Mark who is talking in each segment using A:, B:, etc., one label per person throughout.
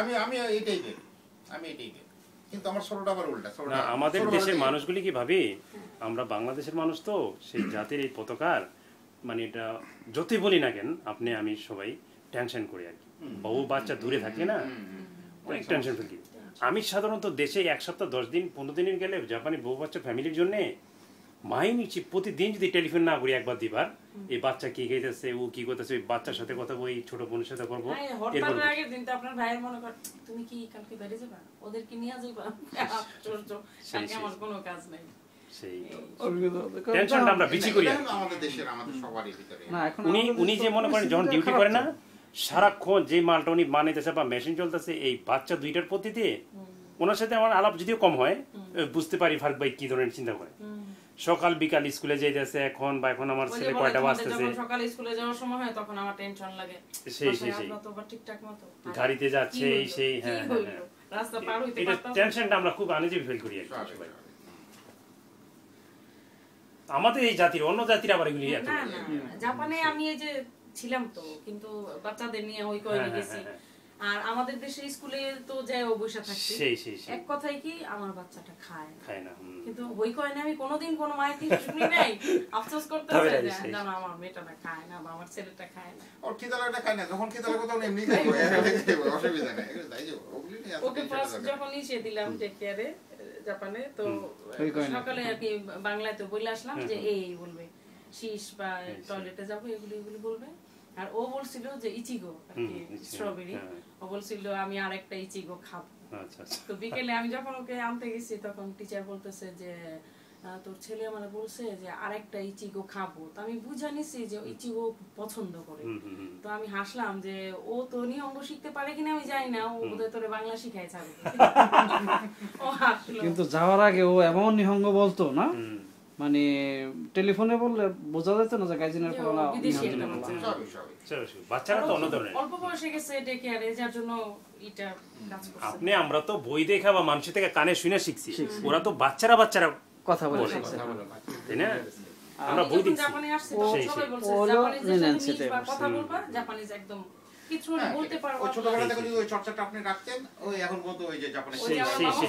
A: আমি আমি এইটাই দেখি, আমি এটাই দেখি, কিন্তু আমার ছোটটা আবার উল্টা।
B: না, আমাদের দেশের মানুষগুলি কি ভাবে, আমরা বাংলাদেশের মানুষ তো সেই জাতির এই পতাকার মানে এটা যতই বলি না কেন আপনি আমি সবাই টেনশন করি আর কি। বহু বাচ্চা দূরে থাকে না, অনেক টেনশন ফেলি। আমি সাধারণত দেশে 1 সপ্তাহ 10 দিন 15 দিনের গেলে জাপানি বহু বাচ্চা ফ্যামিলির জন্য মাইনিছি প্রতিদিন যদি টেলিফোন না করি একবার দিবার, এই বাচ্চা কি খাইতেছে, ও কি করতেছে, ওই বাচ্চার সাথে কথা বলি, ছোট বোনের সাথে করবো।
C: এরপর আগের দিন তো আপনার ভাইয়ের মনে কর তুমি কি কালকে বাইরে যাবা, ওদেরকে নিয়ে যাবা, আশ্চর্য, কালকে আমার কোনো কাজ নাই। সেই
B: টেনশনটা আমরা বেশি করি
A: আমাদের দেশের, আমাদের সবারই ভিতরে।
B: উনি যে মনে করেন যখন ডিউটি করে না, সারাক্ষণ যে মালটা উনি বানাইতেছে বা মেশিন চলতেছে এই বাচ্চা দুইটার প্রতিতে ওনার সাথে আমার আলাপ যদিও কম হয়, বুঝতে পারি ফারুক ভাই কি ধরনের চিন্তা করে। সকাল বিকাল স্কুলে যাইতেছে, এখন বা এখন আমার ছেলে কয়টা বাজতেছে,
C: সকাল স্কুলে যাওয়ার সময় হয় তখন আমার টেনশন লাগে,
B: সেই
C: ঠিকঠাক মতো
B: গাড়িতে যাচ্ছে সেই। হ্যাঁ,
C: রাস্তা পার হইতে
B: এটা টেনশনটা আমরা খুব আনইজি ফিল করি আর কি সবাই। আমাদের এই জাতির, অন্য জাতির আবার এগুলি এত
C: না। জাপানে আমি এই যে ছিলাম তো, কিন্তু বাচ্চাদের নিয়ে ওই কয়নি গেছি। আর আমাদের দেশে স্কুলে তো যাই বসে থাকছি, এক কথাই কি আমার বাচ্চাটা খায় না, কিন্তু ওই কয়নি আমি কোনোদিন কোনো মায়ের থেকে শুনি নাই আফসোস করতেছে যে না আমার মেয়েটা খায় না বা আমার ছেলেটা খায় না।
A: ওর খিদা লাগলে খায় না, যখন খিদা লাগে তখন এমনি খাইবো, অসুবিধা নাই।
C: ওকে ফার্স্ট যখন ইসে দিলাম টেক কেয়ারে জাপানে, তো সকালে আর কি বাংলায় তো বলে আসলাম যে এই বলবে শীষ বা টয়লেটে যাবো এগুলি বলবে। আর ও বলছিল যে ইচিগো আর কি স্ট্রবেরি, ও বলছিল আমি আরেকটা ইচিগো খাবো। তো বিকেলে আমি যখন ওকে আনতে গেছি তখন টিচার বলতেছে যে তোর ছেলে আমার বলছে যে আরেকটা ইচিগো খাবো। তো আমি বুঝা নিছি যে ইচিগো পছন্দ করে। তো আমি হাসলাম যে ও তো নিয়ঙ্গ শিখতে পারে কিনা আমি জানি না, ও বোধহয় তোরে বাংলা শিখাই ছাড়বে। ও হাসলো,
D: কিন্তু যাওয়ার আগে ও এমন নিহঙ্গ বলতো না, মানে টেলিফোনে বললে বোঝা যেত না যে গাইজিনের পড়ানো
B: বাচ্চারা তো অন্য ধরনের,
C: অল্প বয়সে গেছে ডেকে আরে, যার জন্য এটা কাজ করছে।
B: আপনি আমরা তো বই দেখা বা মানুষ থেকে কানে শুনে শিখছি, ওরা তো বাচ্চারা
D: কথা বলে শিখছে,
B: তাই না? আমরা বই দেখছি,
C: জাপানে আসছে তো সবাই বলছে জাপানিজ কথা বলবা, জাপানিজ একদম কিছু বলতে পারো।
A: ওই ছোটবেলা থেকে ওই চর্চাটা আপনি রাখতেন, ওই এখন পর্যন্ত ওই যে জাপানিজ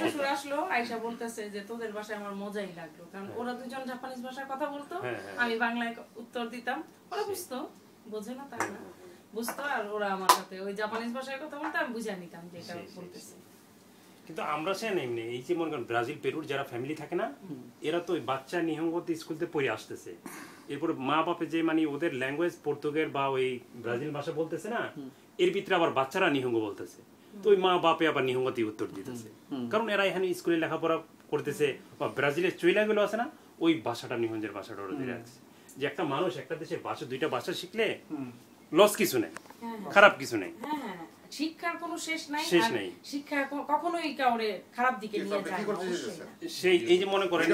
C: শ্বশুর আসলো, আয়েশা বলতেছে যে তোদের ভাষায় আমার মজাই লাগলো, কারণ ওরা দুজন জাপানিজ ভাষায় কথা বলতো, আমি বাংলায় উত্তর দিতাম, ওরা বুঝতো, বোঝে না তা না, বুঝতো, আর ওরা আমার সাথে ওই জাপানিজ ভাষায় কথা বলতো, আমি বুঝে নিতাম যে এটা বলতেছে।
B: কিন্তু আমরা সে এমনি এই যে মনে করেন ব্রাজিল পেরুর যারা ফ্যামিলি থাকে না, এরা তো ওই বাচ্চা নিহঙ্গতে স্কুলতে পড়ে আসতেছে, এরপর মা বাপে যে মানে ওদের ল্যাঙ্গুয়েজ পর্তুগেজ বা ওই ব্রাজিল ভাষা বলতেছে না, এর ভিতরে আবার বাচ্চারা নিহঙ্গ বলতেছে, তো ওই মা বাপে আবার নিহঙ্গতে উত্তর দিতেছে, কারণ এরা এখানে স্কুলে লেখাপড়া করতেছে বা ব্রাজিলের চইলাগুলো আছে না, ওই ভাষাটা নিহঙ্গের ভাষাটা ওরা দিয়ে রাখছে। যে একটা মানুষ একটা দেশের ভাষা দুইটা ভাষা শিখলে লস কিছু নেই, খারাপ কিছু নেই,
C: শিক্ষার কোনো শেষ নাই, শিক্ষা কখনোই কাউরে খারাপ দিকে নিয়ে যায় না।
B: সেই এই যে মনে করেন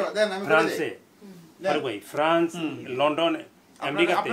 B: ফ্রান্সে, ফ্রান্স, লন্ডন, আমেরিকাতে